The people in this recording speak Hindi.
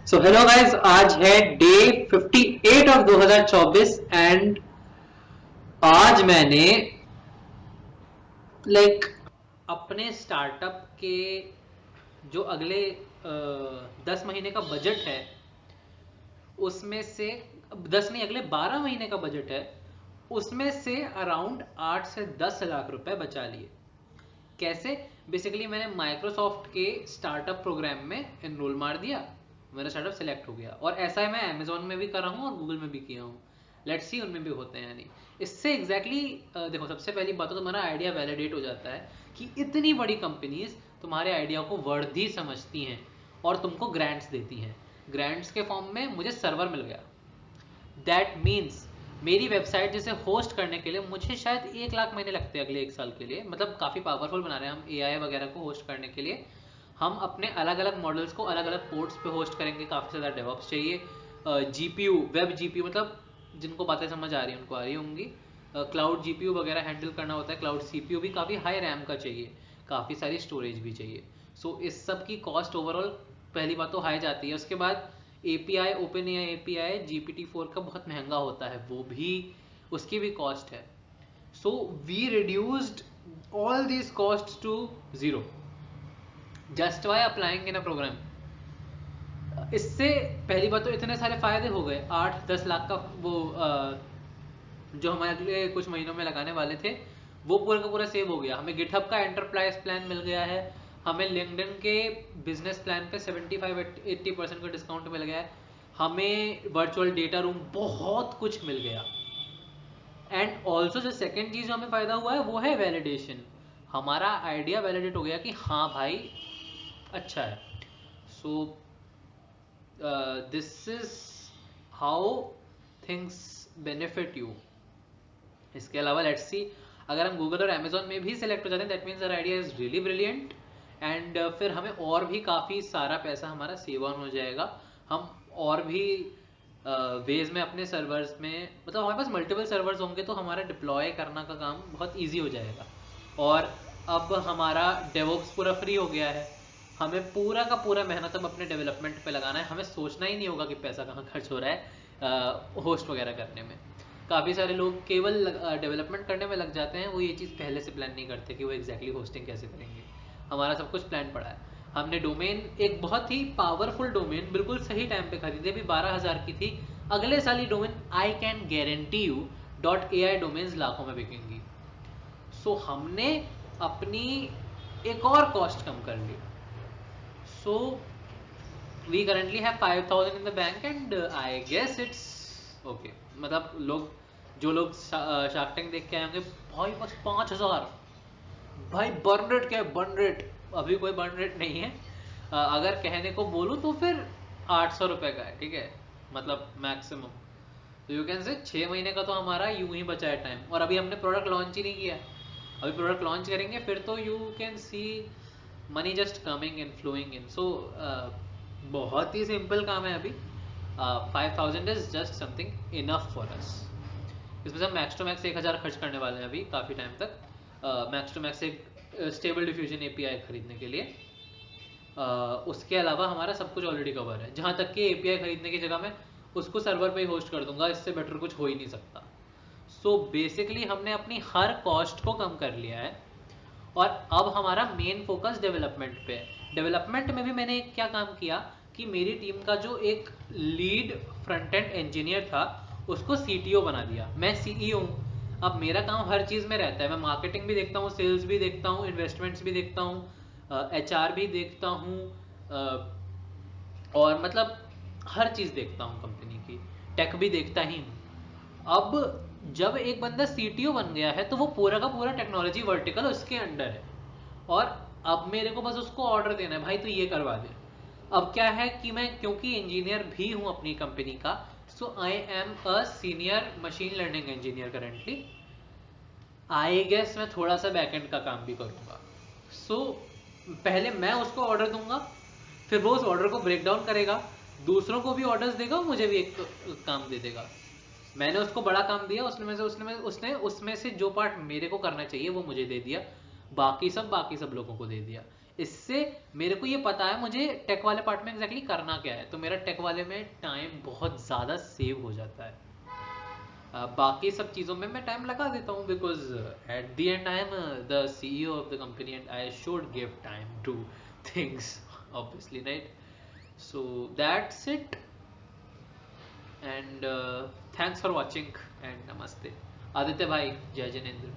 सो हेलो गाइस, आज है डे 58 ऑफ 2024 एंड आज मैंने अपने स्टार्टअप के जो अगले 10 महीने का बजट है उसमें से 10 नहीं, अगले 12 महीने का बजट है, उसमें से अराउंड 8 से 10 लाख रुपए बचा लिए। कैसे? बेसिकली मैंने माइक्रोसॉफ्ट के स्टार्टअप प्रोग्राम में एनरोल मार दिया, मेरा स्टार्टअप सिलेक्ट हो गया। और ऐसा है, मैं अमेजोन में भी कर रहा हूँ और गूगल में भी किया हूँ। लेट्स सी उनमें भी होते हैं या नहीं। इससे एग्जैक्टली देखो, सबसे पहली बात तो तुम्हारा आइडिया वैलिडेट हो जाता है कि इतनी बड़ी कंपनीज तुम्हारे आइडिया को वर्दी समझती हैं और तुमको ग्रांट्स देती हैं। ग्रांट्स के फॉर्म में मुझे सर्वर मिल गया। दैट मीन्स मेरी वेबसाइट जिसे होस्ट करने के लिए मुझे शायद 1 लाख महीने लगते हैं अगले 1 साल के लिए। मतलब काफ़ी पावरफुल बना रहे हैं हम एआई वगैरह को होस्ट करने के लिए। हम अपने अलग अलग मॉडल्स को अलग अलग पोर्ट्स पे होस्ट करेंगे। काफ़ी ज़्यादा डेवॉप्स चाहिए। जीपीयू, वेब जीपीयू, मतलब जिनको बातें समझ आ रही हैं उनको आ रही होंगी। क्लाउड जीपीयू वगैरह हैंडल करना होता है। क्लाउड सीपीयू भी काफ़ी हाई रैम का चाहिए, काफ़ी सारी स्टोरेज भी चाहिए। सो इस सब की कॉस्ट ओवरऑल पहली बात तो हाई जाती है। उसके बाद API, open AI API GPT-4 का बहुत महंगा होता है, वो भी उसकी भी कॉस्ट है। So we reduced all these cost to zero just by applying in a programme. इससे पहली बात तो इतने सारे फायदे हो गए। 8-10 लाख का वो जो हमारे अगले कुछ महीनों में लगाने वाले थे वो पूरा का पूरा सेव हो गया। हमें गिटहब का एंटरप्राइज प्लान मिल गया है। हमें लिंक्डइन के बिजनेस प्लान पे 75-80% का डिस्काउंट मिल गया है। हमें वर्चुअल डेटा रूम, बहुत कुछ मिल गया। एंड ऑल्सो जो सेकेंड चीज जो हमें फायदा हुआ है वो है वैलिडेशन। हमारा आइडिया वैलिडेट हो गया कि हाँ भाई अच्छा है। So this is how things benefit you. इसके अलावा लेट्स सी, अगर हम गूगल और अमेजोन में भी सिलेक्ट हो जाते हैं that means our idea is really brilliant. And फिर हमें और भी काफ़ी सारा पैसा हमारा सेव ऑन हो जाएगा। हम और भी वेज में अपने सर्वर्स में, मतलब हमारे पास मल्टीपल सर्वर्स होंगे तो हमारा डिप्लॉय करना का काम बहुत ईजी हो जाएगा। और अब हमारा डेवॉप्स पूरा फ्री हो गया है। हमें पूरा का पूरा मेहनत अब अपने डेवलपमेंट पे लगाना है। हमें सोचना ही नहीं होगा कि पैसा कहाँ खर्च हो रहा है होस्ट वगैरह करने में। काफ़ी सारे लोग केवल डेवलपमेंट करने में लग जाते हैं, वो ये चीज़ पहले से प्लान नहीं करते कि वो एग्जैक्टली होस्टिंग कैसे करेंगे। हमारा सब कुछ प्लान पड़ा है। हमने डोमेन, एक बहुत ही पावरफुल डोमेन बिल्कुल सही टाइम पे खरीदी, अभी 12,000 की थी। अगले साल ही domain, I can guarantee you, .ai domains लाखों में बिकेंगी। सो हमने अपनी एक और कॉस्ट कम कर ली। So we currently have 5,000 in the bank and I guess it's okay. मतलब लोग, जो लोग शार्क टैंक देख के आए होंगे, भाई बस 5,000, भाई बर्न रेट क्या है? बर्न रेट अभी कोई बर्न रेट नहीं है। अगर कहने को बोलूँ तो फिर 800 रुपये का है, ठीक है, मतलब मैक्सिमम। तो यू कैन से 6 महीने का तो हमारा यूं ही बचा है टाइम। और अभी हमने प्रोडक्ट लॉन्च ही नहीं किया। अभी प्रोडक्ट लॉन्च करेंगे फिर तो you can see money just coming in, flowing in. So बहुत ही सिंपल काम है अभी। 5,000 is just something enough for us. इसमें से हम मैक्स टू मैक्स 1,000 खर्च करने वाले हैं अभी काफ़ी टाइम तक, मैक्स टू मैक्स एक स्टेबल डिफ्यूजन एपीआई खरीदने के लिए। उसके अलावा हमारा सब कुछ ऑलरेडी कवर है। जहाँ तक कि एपीआई खरीदने की जगह मैं उसको सर्वर पे ही होस्ट कर दूंगा, इससे बेटर कुछ हो ही नहीं सकता। सो बेसिकली हमने अपनी हर कॉस्ट को कम कर लिया है और अब हमारा मेन फोकस डेवलपमेंट पे है। डेवलपमेंट में भी मैंने एक क्या काम किया कि मेरी टीम का जो एक लीड फ्रंट एंड इंजीनियर था उसको सीटीओ बना दिया। मैं सीईओ हूँ, अब मेरा काम हर चीज़ में रहता है। मैं मार्केटिंग भी देखता हूँ, सेल्स भी देखता हूँ, इन्वेस्टमेंट्स भी देखता हूँ, एचआर भी देखता हूँ, और मतलब हर चीज़ देखता हूँ कंपनी की, टेक भी देखता ही हूँ। अब जब एक बंदा सीटीओ बन गया है तो वो पूरा का पूरा टेक्नोलॉजी वर्टिकल उसके अंडर है। और अब मेरे को बस उसको ऑर्डर देना है, भाई तू ये करवा दे। अब क्या है कि मैं क्योंकि इंजीनियर भी हूँ अपनी कंपनी का, so I am a senior machine learning engineer currently. I guess मैं थोड़ा सा बैकएंड का काम भी करूँगा। सो पहले मैं उसको ऑर्डर दूंगा, फिर वो उस ऑर्डर को ब्रेक डाउन करेगा, दूसरों को भी ऑर्डर्स देगा और मुझे भी एक काम दे देगा। मैंने उसको बड़ा काम दिया, उसने उसमें से जो पार्ट मेरे को करना चाहिए वो मुझे दे दिया, बाकी सब लोगों को दे दिया। इससे मेरे को ये पता है मुझे टेक वाले पार्ट में एग्जैक्टली करना क्या है, तो मेरा टेक वाले में टाइम बहुत ज़्यादा सेव हो जाता है। बाकी सब चीज़ों में मैं टाइम लगा देता हूँ, because at the and I am the CEO of the company and I should give time two things obviously, right? So that's it, and thanks for watching and नमस्ते। आदित्य भाई, जय जिनेंद्र।